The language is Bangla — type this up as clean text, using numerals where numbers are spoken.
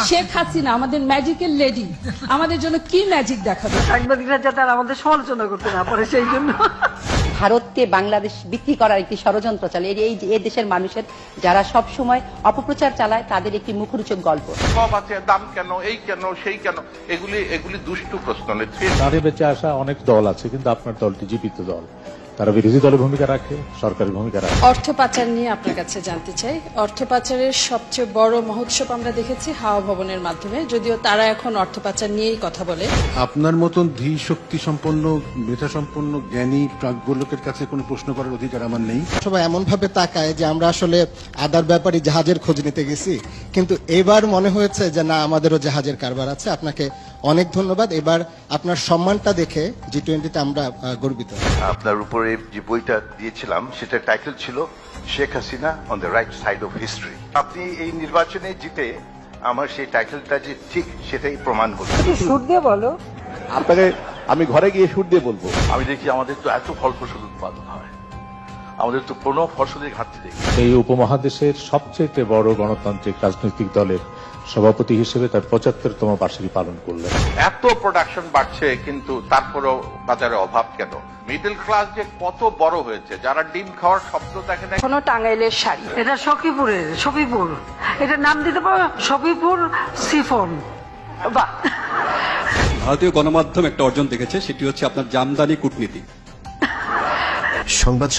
শেখ হাসিনা আমাদের ম্যাজিক্যাল লেডি, আমাদের জন্য কি ম্যাজিক দেখাবে? সাংবাদিকরা যাতে আর আমাদের সমালোচনা করতে না পারে সেই জন্য ভারতকে বাংলাদেশ বিক্রি করার একটি ষড়যন্ত্র চলে। এই দেশের মানুষের যারা সব সময় অপপ্রচার চালায় তাদের একটি মুখরোচক গল্প। সব আছে, দাম কেন, এই কেন, সেই কেন, এগুলি দুষ্টু প্রশ্ন। দাঁড়িয়ে বেঁচে আসা অনেক দল আছে, কিন্তু আপনার দলটি জীবিত দল। তারা বিরোধী দলের ভূমিকা রাখে, সরকারের ভূমিকা রাখে। অর্থ পাচার নিয়ে আপনার কাছে জানতে চাই। অর্থ পাচারের সবচেয়ে বড় মহোৎসব আমরা দেখেছি হাওয়া ভবনের মাধ্যমে, যদিও তারা এখন অর্থ পাচার নিয়েই কথা বলে। আপনার মতন ধী শক্তি সম্পন্ন, মেধা সম্পন্ন, জ্ঞানী প্রাজ্ঞলোকের কাছে কোনো প্রশ্ন করার অধিকার আমার নেই। সবাই এমন ভাবে তাকায় যে আমরা আসলে আদার ব্যাপারে জাহাজের খোঁজ নিতে গেছি, কিন্তু এবার মনে হয়েছে যে না, আমাদেরও জাহাজের কারবার আছে। আপনাকে অনেক ধন্যবাদ। এবার আপনার সম্মানটা দেখে G20-তে আমরা গর্বিত। আপনার উপরে যে বইটা দিয়েছিলাম সেটার টাইটেল ছিল Sheikh Hasina on the right side of history. আপনি এই নির্বাচনে জিতে আমার সেই টাইটেলটা যে ঠিক সেটাই প্রমাণ করছে। সুর দিয়ে বলো। আপনাকে আমি ঘরে গিয়ে সুর দিয়ে বলবো। আমি দেখি আমাদের তো এত ফল ফসল উৎপাদন হয়, আমাদের তো কোনো ফসলের ঘাটতি নেই। এই উপমহাদেশের সবচেয়ে বড় গণতান্ত্রিক রাজনৈতিক দলের সভাপতি হিসেবে তার 75তম বার্ষিকী পালন করলেন। এত প্রোডাকশন বাড়ছে, কিন্তু তারপরেও বাজারে অভাব কেন? মিডল ক্লাস যে কত বড় হয়েছে, যারা ডিম খাওয়ার শব্দ দেখে না। কোনো টাঙ্গাইলের শাড়ি, এটা সখীপুরের, সফিপুর, এটা নাম দিতে পারো সফিপুর সিফন। বাহ। ভারতীয় গণমাধ্যম একটা অর্জন দেখেছে, সেটি হচ্ছে আপনার জামদানি কূটনীতি। সংবাদ